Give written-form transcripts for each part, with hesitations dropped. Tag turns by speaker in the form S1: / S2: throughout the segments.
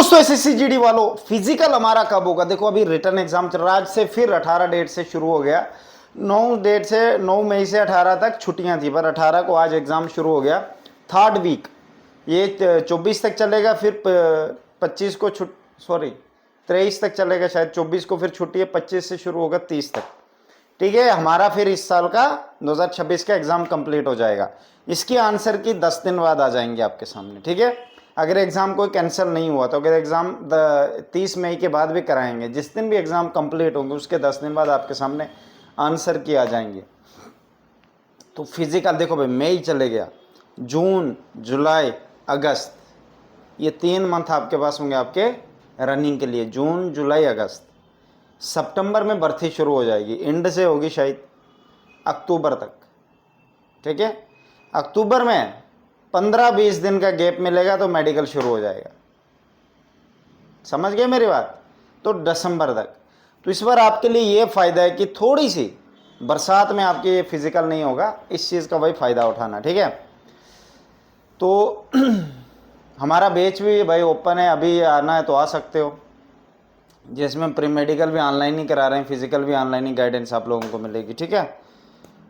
S1: दोस्तों SSC GD वालों, physical हमारा कब होगा? देखो अभी रिटर्न एग्जाम चल रहा है, आज से फिर 18 डेट से शुरू हो गया। 9 मई से 18 तक छुट्टियां थी, पर 18 को आज एग्जाम शुरू हो गया। थर्ड वीक ये 24 तक चलेगा, फिर 25 को 23 तक चलेगा शायद, 24 को फिर छुट्टी है, 25 से शुरू होगा 30 तक। ठीक है, हमारा फिर इस साल का 2026 का एग्जाम कंप्लीट हो जाएगा। इसकी आंसर की 10 दिन बाद आ जाएंगे आपके सामने। ठीक है, अगर एग्जाम कोई कैंसिल नहीं हुआ तो अगर एग्जाम 30 मई के बाद भी कराएंगे, जिस दिन भी एग्जाम कंप्लीट होंगे उसके 10 दिन बाद आपके सामने आंसर की आ जाएंगे। तो फिजिकल देखो भाई, मई चले गया, जून, जुलाई, अगस्त, ये 3 मंथ आपके पास होंगे आपके रनिंग के लिए, जून, जुलाई, अगस्त। सितंबर में भर्ती शुरू हो जाएगी, एंड से होगी शायद अक्टूबर तक। ठीक है, अक्टूबर में 15-20 दिन का गैप मिलेगा तो मेडिकल शुरू हो जाएगा। समझ गए मेरी बात? तो दिसंबर तक। तो इस बार आपके लिए ये फ़ायदा है कि थोड़ी सी बरसात में आपके फिजिकल नहीं होगा, इस चीज़ का भाई फ़ायदा उठाना। ठीक है, तो हमारा बैच भी भाई ओपन है, अभी आना है तो आ सकते हो, जिसमें प्री मेडिकल भी ऑनलाइन ही करा रहे हैं, फिजिकल भी ऑनलाइन ही गाइडेंस आप लोगों को मिलेगी। ठीक है,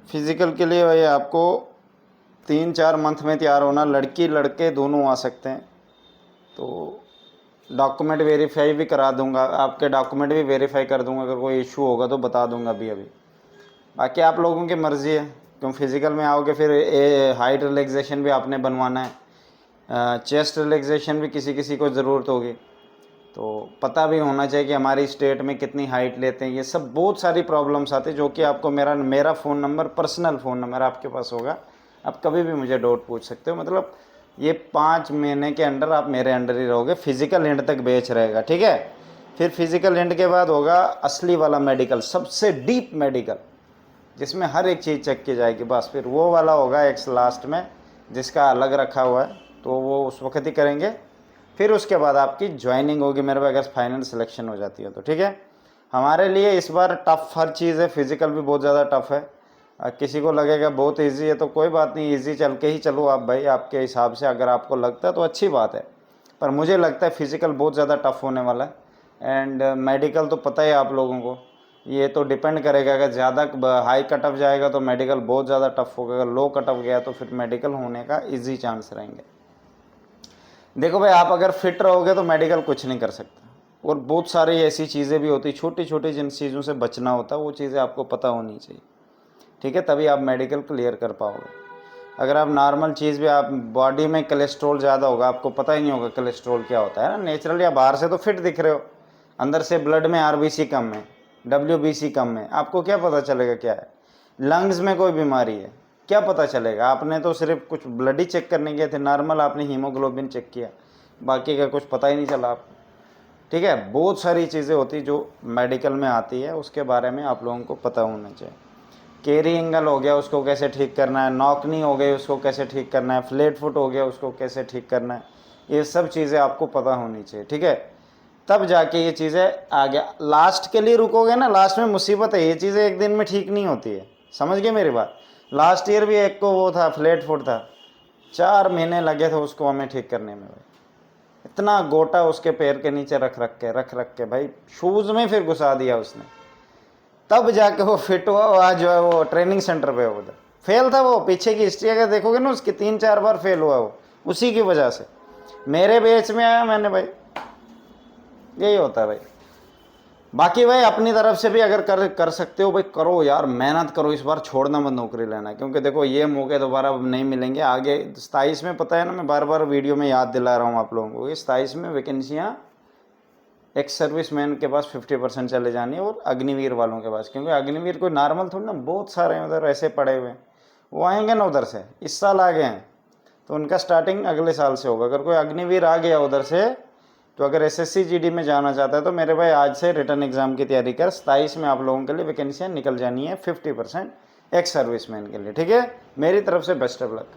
S1: फिजिकल के लिए भाई आपको 3-4 मंथ में तैयार होना, लड़की लड़के दोनों आ सकते हैं। तो डॉक्यूमेंट वेरीफाई भी करा दूंगा, आपके डॉक्यूमेंट भी वेरीफाई कर दूंगा, अगर कोई इशू होगा तो बता दूंगा अभी। बाकी आप लोगों की मर्ज़ी है, क्यों फिजिकल में आओगे फिर हाइट रिलैक्सेशन भी आपने बनवाना है, चेस्ट रिलैक्सेशन भी किसी किसी को ज़रूरत होगी, तो पता भी होना चाहिए कि हमारी स्टेट में कितनी हाइट लेते हैं। ये सब बहुत सारी प्रॉब्लम्स आती है, जो कि आपको मेरा phone number, personal phone number आपके पास होगा, आप कभी भी मुझे डाउट पूछ सकते हो। मतलब ये 5 महीने के अंडर आप मेरे अंडर ही रहोगे, फिजिकल एंड तक बैच रहेगा। ठीक है, फिर फिजिकल एंड के बाद होगा असली वाला मेडिकल, सबसे डीप मेडिकल, जिसमें हर एक चीज़ चेक की जाएगी। बस फिर वो वाला होगा एक लास्ट में, जिसका अलग रखा हुआ है, तो वो उस वक्त ही करेंगे। फिर उसके बाद आपकी ज्वाइनिंग होगी मेरे पास, अगर फाइनल सिलेक्शन हो जाती है तो। ठीक है, हमारे लिए इस बार टफ़ हर चीज़ है, फिजिकल भी बहुत ज़्यादा टफ़ है। किसी को लगेगा बहुत इजी है तो कोई बात नहीं, इजी चल के ही चलो आप भाई, आपके हिसाब से अगर आपको लगता है तो अच्छी बात है, पर मुझे लगता है फिजिकल बहुत ज़्यादा टफ़ होने वाला है। एंड मेडिकल तो पता है आप लोगों को, ये तो डिपेंड करेगा, अगर ज़्यादा हाई कट ऑफ जाएगा तो मेडिकल बहुत ज़्यादा टफ होगा, अगर लो कट ऑफ गया तो फिर मेडिकल होने का ईजी चांस रहेंगे। देखो भाई, आप अगर फिट रहोगे तो मेडिकल कुछ नहीं कर सकता, और बहुत सारी ऐसी चीज़ें भी होती, छोटी छोटी जिन चीज़ों से बचना होता है, वो चीज़ें आपको पता होनी चाहिए। ठीक है, तभी आप मेडिकल क्लियर कर पाओगे। अगर आप नॉर्मल चीज़ भी, आप बॉडी में कोलेस्ट्रॉल ज़्यादा होगा, आपको पता ही नहीं होगा कोलेस्ट्रॉल क्या होता है ना, नेचुरली आप बाहर से तो फिट दिख रहे हो, अंदर से ब्लड में आरबीसी कम है, डब्ल्यूबीसी कम है, आपको क्या पता चलेगा क्या है? लंग्स में कोई बीमारी है, क्या पता चलेगा? आपने तो सिर्फ कुछ ब्लड ही चेक करने गए थे, नॉर्मल आपने हीमोग्लोबिन चेक किया, बाकी का कुछ पता ही नहीं चला आपको। ठीक है, बहुत सारी चीज़ें होती जो मेडिकल में आती है, उसके बारे में आप लोगों को पता होना चाहिए। केरी एंगल हो गया, उसको कैसे ठीक करना है, नॉकनी हो गई, उसको कैसे ठीक करना है, फ्लेट फुट हो गया, उसको कैसे ठीक करना है, ये सब चीज़ें आपको पता होनी चाहिए। ठीक है, तब जाके ये चीज़ें आगे, लास्ट के लिए रुकोगे ना, लास्ट में मुसीबत है, ये चीज़ें एक दिन में ठीक नहीं होती है। समझ गए मेरी बात? लास्ट ईयर भी एक को वो था, फ्लेट फुट था, 4 महीने लगे थे उसको हमें ठीक करने में भाई, इतना गोटा उसके पैर के नीचे रख रख के भाई, शूज़ में फिर घुसा दिया उसने, तब जाके वो फिट हुआ। आज जो है वो ट्रेनिंग सेंटर पे उधर फेल था, वो पीछे की हिस्ट्री अगर देखोगे ना उसकी, 3-4 बार फेल हुआ वो, उसी की वजह से मेरे बैच में आया मैंने भाई, यही होता है भाई। बाकी भाई अपनी तरफ से भी अगर कर सकते हो भाई, करो यार, मेहनत करो, इस बार छोड़ना मत नौकरी लेना, क्योंकि देखो ये मौके दोबारा नहीं मिलेंगे आगे। 27 में, पता है ना, मैं बार बार वीडियो में याद दिला रहा हूँ आप लोगों को, 27 में वैकेंसियाँ एक्स सर्विसमैन के पास 50% चले जानी है, और अग्निवीर वालों के पास, क्योंकि अग्निवीर कोई नॉर्मल थोड़ी ना, बहुत सारे हैं उधर ऐसे पड़े हुए हैं, वो आएंगे ना उधर से, इस साल आ गए हैं तो उनका स्टार्टिंग अगले साल से होगा। अगर कोई अग्निवीर आ गया उधर से, तो अगर एसएससी जीडी में जाना चाहता है तो मेरे भाई आज से रिटर्न एग्जाम की तैयारी कर, 27 में आप लोगों के लिए वैकेंसियाँ निकल जानी है 50% एक्स सर्विसमैन के लिए। ठीक है, मेरी तरफ से बेस्ट ऑफ लक।